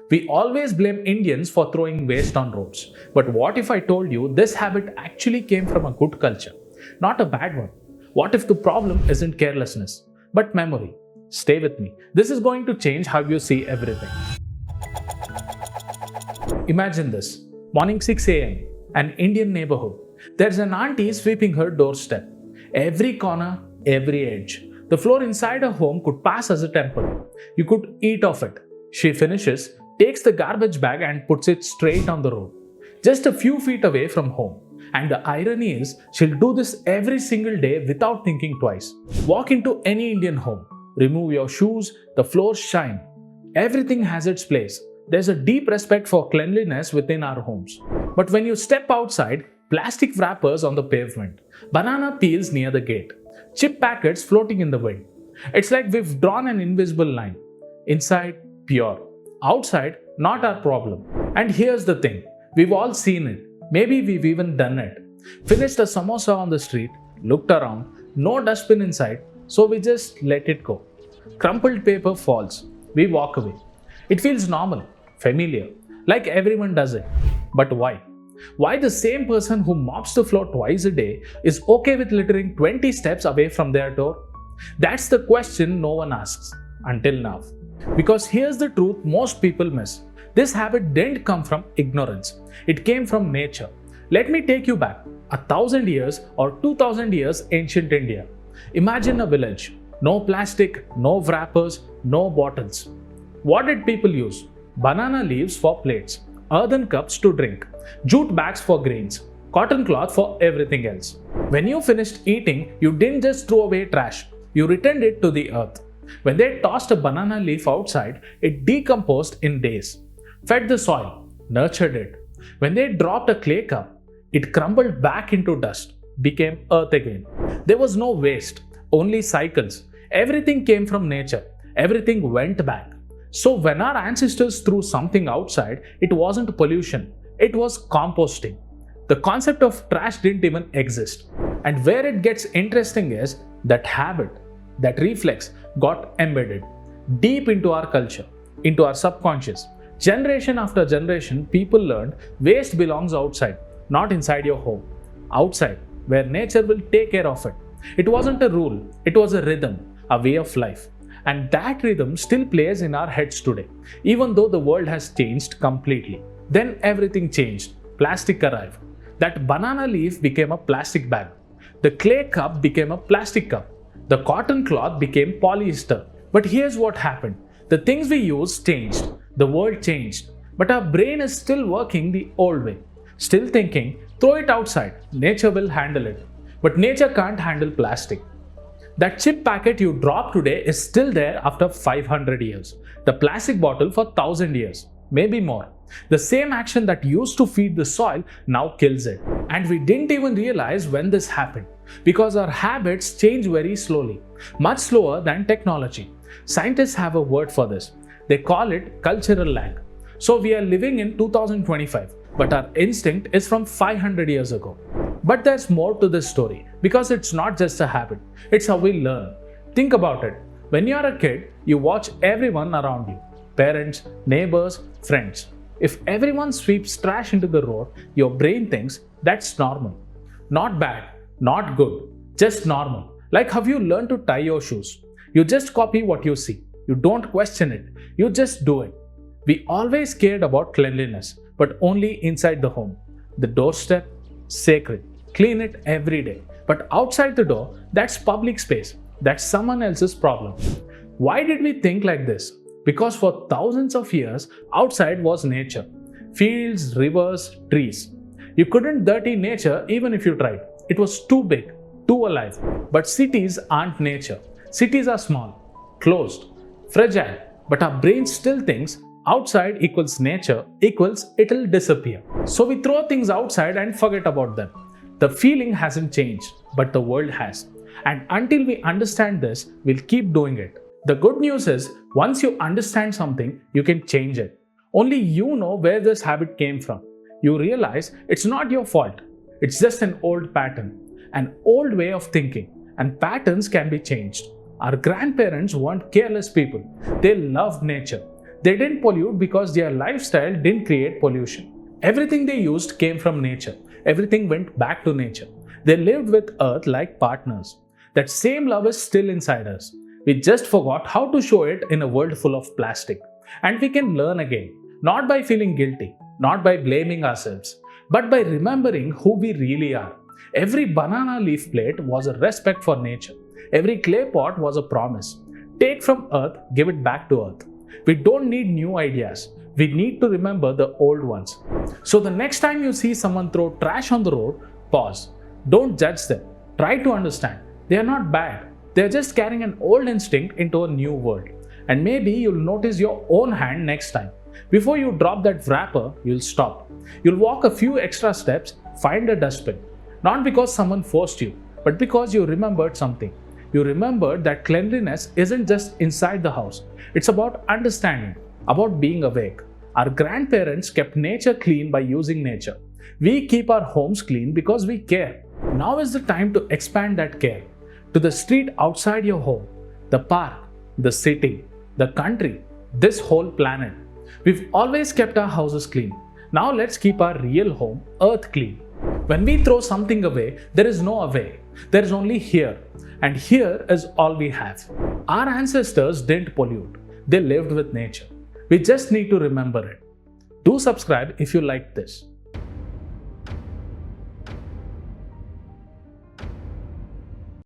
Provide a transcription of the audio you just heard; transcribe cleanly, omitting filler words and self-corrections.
We always blame Indians for throwing waste on roads. But what if I told you this habit actually came from a good culture, not a bad one? What if the problem isn't carelessness, but memory? Stay with me. This is going to change how you see everything. Imagine this morning 6 a.m., an Indian neighborhood. There's an auntie sweeping her doorstep. Every corner, every edge. The floor inside her home could pass as a temple. You could eat off it. She finishes, takes the garbage bag and puts it straight on the road, just a few feet away from home. And the irony is, she'll do this every single day without thinking twice. Walk into any Indian home, remove your shoes, the floors shine. Everything has its place. There's a deep respect for cleanliness within our homes. But when you step outside, plastic wrappers on the pavement, banana peels near the gate, chip packets floating in the wind. It's like we've drawn an invisible line. Inside, pure. Outside, not our problem. And here's the thing, we've all seen it. Maybe we've even done it. Finished a samosa on the street, looked around, no dustbin inside, so we just let it go. Crumpled paper falls. We walk away. It feels normal, familiar, like everyone does it. But why? Why the same person who mops the floor twice a day is okay with littering 20 steps away from their door? That's the question no one asks until now. Because here's the truth most people miss. This habit didn't come from ignorance. It came from nature. Let me take you back 1,000 years or 2,000 years ancient India. Imagine a village. No plastic, no wrappers, no bottles. What did people use? Banana leaves for plates, earthen cups to drink, jute bags for grains, cotton cloth for everything else. When you finished eating, you didn't just throw away trash, you returned it to the earth. When they tossed a banana leaf outside, it decomposed in days, fed the soil, nurtured it. When they dropped a clay cup, it crumbled back into dust, became earth again. There was no waste, only cycles. Everything came from nature, everything went back. So when our ancestors threw something outside, it wasn't pollution, it was composting. The concept of trash didn't even exist. And where it gets interesting is that habit, that reflex got embedded deep into our culture, into our subconscious. Generation after generation, people learned waste belongs outside, not inside your home. Outside, where nature will take care of it. It wasn't a rule, it was a rhythm, a way of life. And that rhythm still plays in our heads today, even though the world has changed completely. Then everything changed. Plastic arrived. That banana leaf became a plastic bag. The clay cup became a plastic cup. The cotton cloth became polyester. But here's what happened. The things we use changed. The world changed. But our brain is still working the old way. Still thinking, throw it outside. Nature will handle it. But nature can't handle plastic. That chip packet you drop today is still there after 500 years. The plastic bottle for 1,000 years, maybe more. The same action that used to feed the soil now kills it. And we didn't even realize when this happened because our habits change very slowly, much slower than technology. Scientists have a word for this. They call it cultural lag. So we are living in 2025, but our instinct is from 500 years ago. But there's more to this story because it's not just a habit, it's how we learn. Think about it. When you're a kid, you watch everyone around you, parents, neighbors, friends. If everyone sweeps trash into the road, your brain thinks that's normal. Not bad, not good, just normal. Like how you learn to tie your shoes. You just copy what you see. You don't question it, you just do it. We always cared about cleanliness, but only inside the home. The doorstep, sacred. Clean it every day. But outside the door, that's public space. That's someone else's problem. Why did we think like this? Because for thousands of years, outside was nature. Fields, rivers, trees. You couldn't dirty nature even if you tried. It was too big, too alive. But cities aren't nature. Cities are small, closed, fragile. But our brain still thinks outside equals nature equals it'll disappear. So we throw things outside and forget about them. The feeling hasn't changed, but the world has. And until we understand this, we'll keep doing it. The good news is, once you understand something, you can change it. Only you know where this habit came from. You realize it's not your fault. It's just an old pattern, an old way of thinking. And patterns can be changed. Our grandparents weren't careless people. They loved nature. They didn't pollute because their lifestyle didn't create pollution. Everything they used came from nature. Everything went back to nature. They lived with earth like partners. That same love is still inside us. We just forgot how to show it in a world full of plastic. And we can learn again, not by feeling guilty, not by blaming ourselves, but by remembering who we really are. Every banana leaf plate was a respect for nature. Every clay pot was a promise. Take from earth, give it back to earth. We don't need new ideas. We need to remember the old ones. So the next time you see someone throw trash on the road, pause. Don't judge them. Try to understand. They are not bad. They are just carrying an old instinct into a new world. And maybe you'll notice your own hand next time. Before you drop that wrapper, you'll stop. You'll walk a few extra steps, find a dustbin. Not because someone forced you, but because you remembered something. You remembered that cleanliness isn't just inside the house. It's about understanding, about being awake. Our grandparents kept nature clean by using nature. We keep our homes clean because we care. Now is the time to expand that care to the street outside your home, the park, the city, the country, this whole planet. We've always kept our houses clean. Now let's keep our real home, earth, clean. When we throw something away, there is no away. There is only here. And here is all we have. Our ancestors didn't pollute. They lived with nature. We just need to remember it. Do subscribe if you liked this.